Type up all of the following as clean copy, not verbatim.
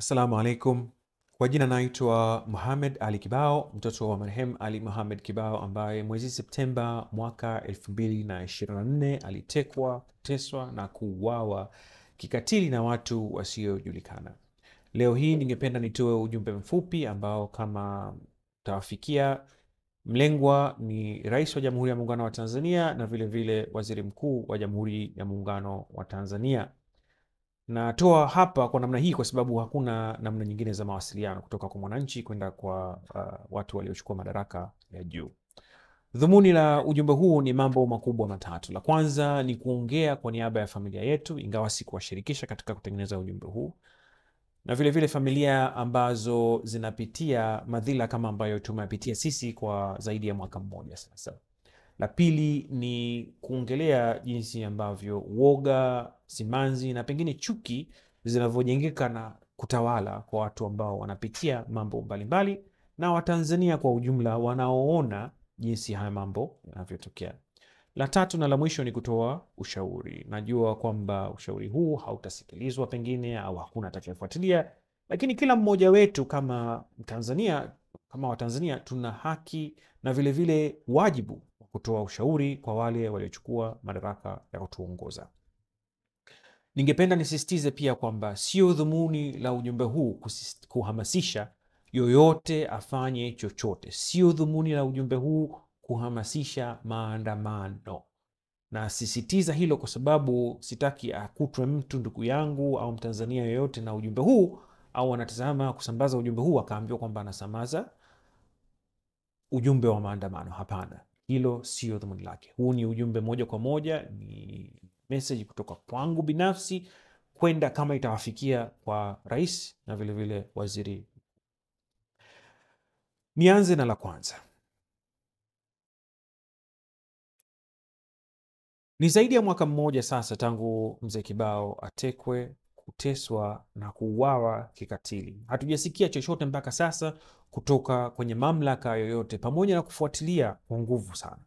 Assalamu alaikum. Kwa jina naitwa Mohamed Ali Kibao, mtoto wa marehemu Ali Mohamed Kibao ambaye mwezi Septemba mwaka 2024 alitekwa, kuteswa na kuuawa kikatili na watu wasiojulikana. Leo hii ningependa nitoe ujumbe mfupi ambao kama tawafikia, mlengwa ni Rais wa Jamhuri ya Muungano wa Tanzania na vile vile Waziri Mkuu wa Jamhuri ya Muungano wa Tanzania. Natoa hapa kwa namna hii kwa sababu hakuna namna nyingine za mawasiliano kutoka kwa mwananchi kwenda kwa watu waliochukua madaraka ya juu. Dhumuni la ujumbe huu ni mambo makubwa matatu. La kwanza ni kuongea kwa niaba ya familia yetu, ingawa sikuwashirikisha katika kutengeneza ujumbe huu, na vile vile familia ambazo zinapitia madhila kama ambayo tumepitia sisi kwa zaidi ya mwaka mmoja sasa. La pili ni kuongelea jinsi ambavyo uoga, simanzi na pengine chuki zinavyojengeka na kutawala kwa watu ambao wanapitia mambo mbalimbali na Watanzania kwa ujumla wanaoona jinsi haya mambo yanavyotokea. La tatu na la mwisho ni kutoa ushauri. Najua kwamba ushauri huu hautasikilizwa pengine au hakuna atakayefuatilia, lakini kila mmoja wetu kama Mtanzania, kama Watanzania tuna haki na vile vile wajibu wa kutoa ushauri kwa wale waliochukua madaraka ya kutuongoza. Ningependa nisisitize pia kwamba sio dhumuni la ujumbe huu kuhamasisha yoyote afanye chochote. Sio dhumuni la ujumbe huu kuhamasisha maandamano. Na sisitiza hilo kwa sababu sitaki akutwe mtu, ndugu yangu au Mtanzania yoyote, na ujumbe huu au anatazama kusambaza ujumbe huu akaambiwa kwamba anasambaza ujumbe wa maandamano. Hapana, hilo sio dhumuni lake. Huu ni ujumbe moja kwa moja, ni message kutoka kwangu binafsi kwenda kama itawafikia kwa rais na vile vile waziri. Nianze na la kwanza. Ni zaidi ya mwaka mmoja sasa tangu mzee Kibao atekwe, kuteswa na kuuawa kikatili. Hatujasikia chochote mpaka sasa kutoka kwenye mamlaka yoyote, pamoja na kufuatilia kwa nguvu sana.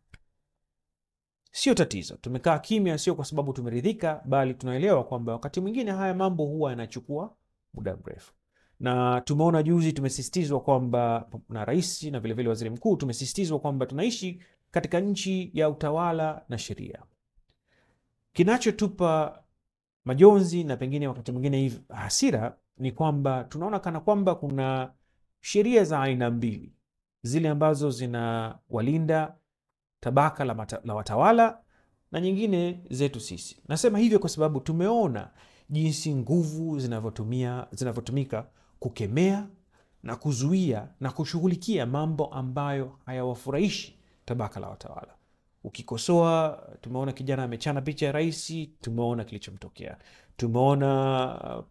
Sio tatizo, tumekaa kimya, sio kwa sababu tumeridhika, bali tunaelewa kwamba wakati mwingine haya mambo huwa yanachukua muda mrefu. Na tumeona juzi, tumesisitizwa kwamba na rais na vile vile waziri mkuu, tumesisitizwa kwamba tunaishi katika nchi ya utawala na sheria. Kinachotupa majonzi na pengine wakati mwingine hasira ni kwamba tunaona kana kwamba kuna sheria za aina mbili, zile ambazo zinawalinda tabaka la watawala na nyingine zetu sisi. Nasema hivyo kwa sababu tumeona jinsi nguvu zinavyotumika kukemea na kuzuia na kushughulikia mambo ambayo hayawafurahishi tabaka la watawala. Ukikosoa, tumeona kijana amechana picha ya rais, tumeona kilichomtokea. Tumeona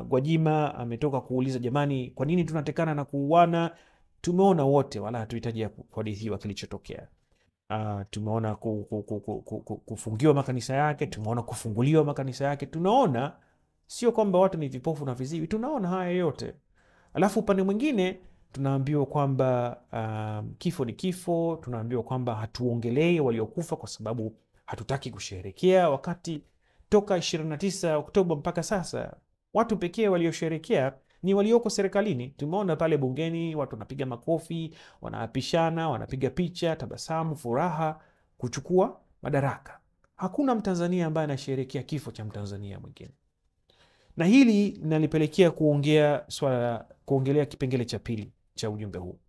Gwajima ametoka kuuliza, jamani, kwa nini tunatekana na kuuana? Tumeona wote, wala hatuhitaji kuhadithiwa kilichotokea. Tumeona kufungiwa makanisa yake, tumeona kufunguliwa makanisa yake. Tunaona sio kwamba watu ni vipofu na viziwi, tunaona haya yote. Alafu upande mwingine tunaambiwa kwamba kifo ni kifo. Tunaambiwa kwamba hatuongelei waliokufa kwa sababu hatutaki kusherehekea, wakati toka 29 Oktoba mpaka sasa watu pekee waliosherehekea ni walioko serikalini. Tumeona pale bungeni watu wanapiga makofi, wanaapishana, wanapiga picha, tabasamu, furaha kuchukua madaraka. Hakuna Mtanzania ambaye anasherehekea kifo cha Mtanzania mwingine. Na hili linalipelekea kuongelea kipengele cha pili cha ujumbe huu: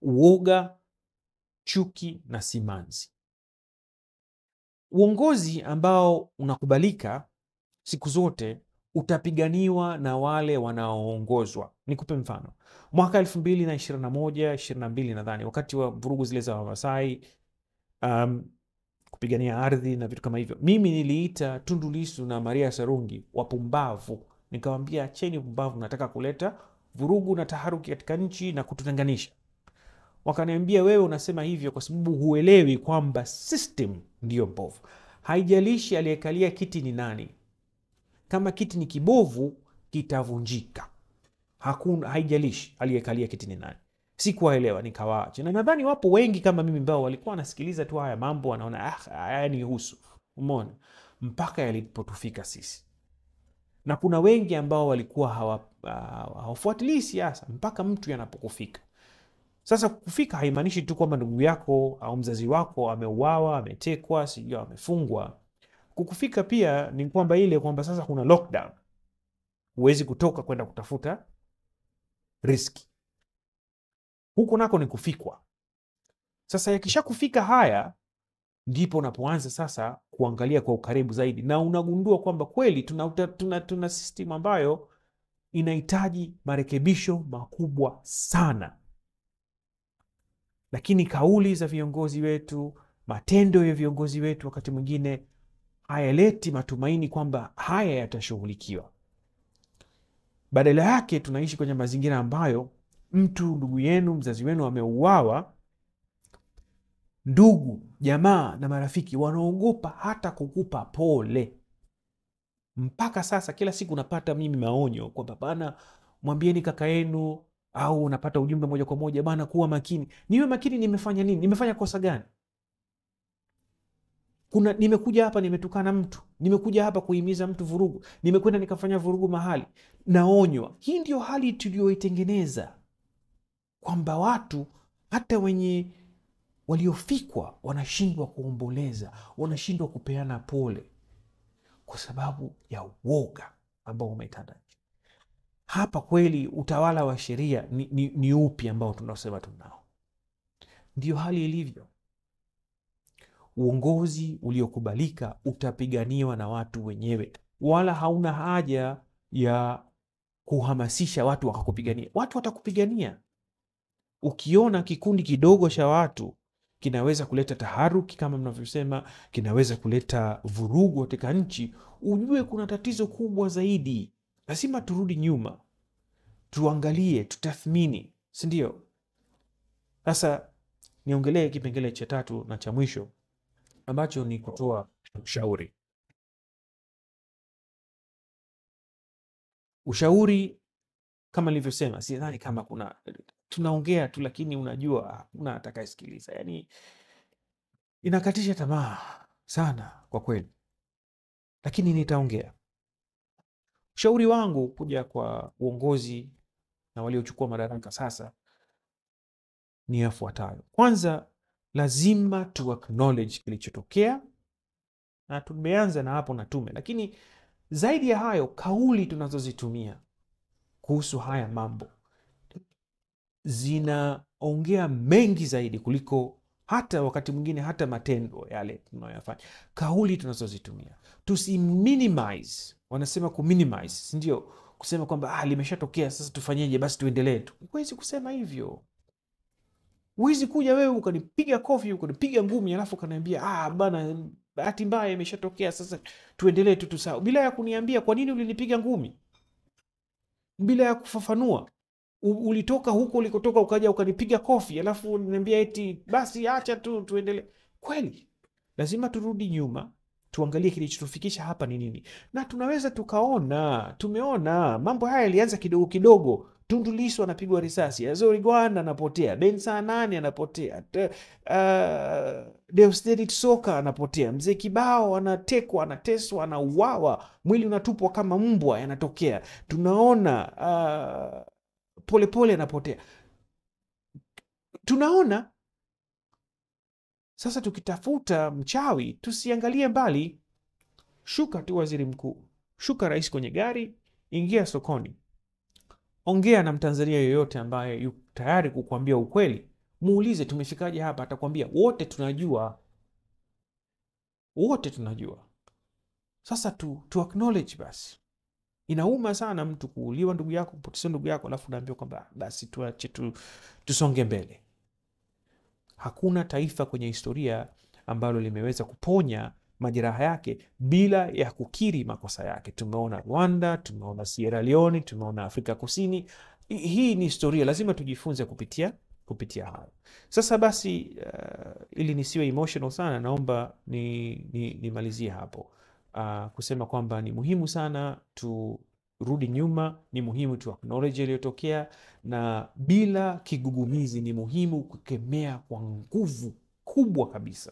uoga, chuki na simanzi. Uongozi ambao unakubalika siku zote utapiganiwa na wale wanaoongozwa. Nikupe mfano. Mwaka 2021-22 nadhani, wakati wa vurugu zile za Wamasai, kupigania ardhi na vitu kama hivyo, mimi niliita Tundu Lissu na Maria Sarungi wapumbavu. Nikawambia, acheni pumbavu, nataka kuleta vurugu na taharuki katika nchi na kututenganisha. Wakaniambia, wewe unasema hivyo kwa sababu huelewi kwamba system ndiyo mbovu. Haijalishi aliyekalia kiti ni nani, kama kiti ni kibovu kitavunjika. Haijalishi aliyekalia kiti ni nani. Sikuwaelewa, nikawaacha. Na nadhani wapo wengi kama mimi ambao walikuwa wanasikiliza tu haya mambo, wanaona haya ni husu. Umeona, mpaka yalipotufika sisi. na kuna wengi ambao walikuwa hawafuatilii siasa mpaka mtu yanapokufika. Sasa kufika haimaanishi tu kwamba ndugu yako au mzazi wako ameuawa, ametekwa, sijui amefungwa. Kukufika pia ni kwamba ile kwamba sasa kuna lockdown, huwezi kutoka kwenda kutafuta riski, huko nako ni kufikwa. Sasa yakisha kufika haya, ndipo unapoanza sasa kuangalia kwa ukaribu zaidi, na unagundua kwamba kweli tuna system ambayo inahitaji marekebisho makubwa sana. Lakini kauli za viongozi wetu, matendo ya viongozi wetu wakati mwingine hayaleti matumaini kwamba haya yatashughulikiwa. Badala yake tunaishi kwenye mazingira ambayo mtu, ndugu yenu, mzazi wenu ameuawa, ndugu, jamaa na marafiki wanaogopa hata kukupa pole. Mpaka sasa kila siku napata mimi maonyo kwamba bana, mwambieni kaka yenu, au unapata ujumbe moja kwa moja, bana kuwa makini. Niwe makini, nimefanya nini? Nimefanya kosa gani? Nimekuja hapa nimetukana mtu, nimekuja hapa kuhimiza mtu vurugu, nimekwenda nikafanya vurugu mahali, naonywa. Hii ndio hali tuliyoitengeneza, kwamba watu hata waliofikwa wanashindwa kuomboleza, wanashindwa kupeana pole kwa sababu ya uoga ambao umetanda. Hapa kweli utawala wa sheria ni upi ambao tunasema tunao? Ndio hali ilivyo. Uongozi uliokubalika utapiganiwa na watu wenyewe, wala hauna haja ya kuhamasisha watu wakakupigania. Watu watakupigania. Ukiona kikundi kidogo cha watu kinaweza kuleta taharuki kama mnavyosema, kinaweza kuleta vurugu katika nchi, ujue kuna tatizo kubwa zaidi. Lazima turudi nyuma, tuangalie, tutathmini, si ndio? Sasa niongelee kipengele cha tatu na cha mwisho, ambacho ni kutoa ushauri. Ushauri kama nilivyosema, sidhani kama tunaongea tu, lakini unajua hakuna atakayesikiliza. Yani inakatisha tamaa sana kwa kweli, lakini nitaongea. Ushauri wangu kuja kwa uongozi na waliochukua madaraka sasa ni yafuatayo. Kwanza, lazima tu acknowledge kilichotokea, na tumeanza na hapo na tume, lakini zaidi ya hayo, kauli tunazozitumia kuhusu haya mambo zinaongea mengi zaidi kuliko hata wakati mwingine hata matendo yale tunayoyafanya. Kauli tunazozitumia, tusiminimize. Wanasema kuminimize, si ndio? Kusema kwamba limeshatokea, sasa tufanyeje, basi tuendelee tu. Huwezi kusema hivyo. Huwezi kuja wewe ukanipiga kofi, ukanipiga ngumi, alafu ukaniambia bana, bahati mbaya imeshatokea, sasa tuendelee tu tusahau, bila ya kuniambia kwa nini ulinipiga ngumi, bila ya kufafanua. Ulitoka huko ulikotoka ukaja ukanipiga kofi, alafu unaniambia eti basi acha tu tuendelee. Kweli lazima turudi nyuma, tuangalie kilichotufikisha hapa ni nini, na tunaweza tumeona mambo haya yalianza kidogo kidogo. Tundu Lissu anapigwa risasi, Azory Gwanda anapotea, Ben Saanane anapotea, Deusdedit Soka anapotea, Mzee Kibao anatekwa, anateswa, anauawa, mwili unatupwa kama mbwa, yanatokea. Tunaona Polepole anapotea. Tunaona sasa. Tukitafuta mchawi, tusiangalie mbali. Shuka tu waziri mkuu, shuka rais kwenye gari, ingia sokoni, ongea na Mtanzania yoyote ambaye yuko tayari kukuambia ukweli. Muulize tumefikaje hapa, atakwambia wote tunajua, wote tunajua. Sasa tu acknowledge basi. Inauma sana mtu kuuliwa ndugu yako, kupoteza ndugu yako, alafu naambiwa kwamba basi tuache tusonge mbele. Hakuna taifa kwenye historia ambalo limeweza kuponya majeraha yake bila ya kukiri makosa yake. Tumeona Rwanda, tumeona Sierra Leone, tumeona Afrika Kusini. Hii ni historia, lazima tujifunze kupitia hayo. Sasa basi, ili nisiwe emotional sana, naomba nimalizie hapo. Kusema kwamba ni muhimu sana turudi nyuma, ni muhimu tu acknowledge iliyotokea, na bila kigugumizi ni muhimu kukemea kwa nguvu kubwa kabisa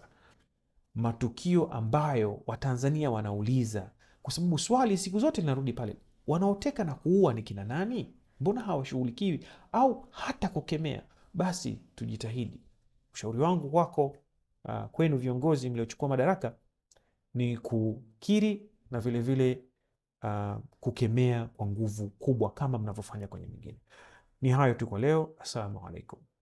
matukio ambayo Watanzania wanauliza, kwa sababu swali siku zote linarudi pale, wanaoteka na kuua ni kina nani? Mbona hawashughulikiwi au hata kukemea? Basi tujitahidi. Ushauri wangu kwako, kwenu viongozi mliochukua madaraka, ni kukiri na vile vile kukemea kwa nguvu kubwa kama mnavyofanya kwenye mingine. Ni hayo tu kwa leo. Assalamu alaikum.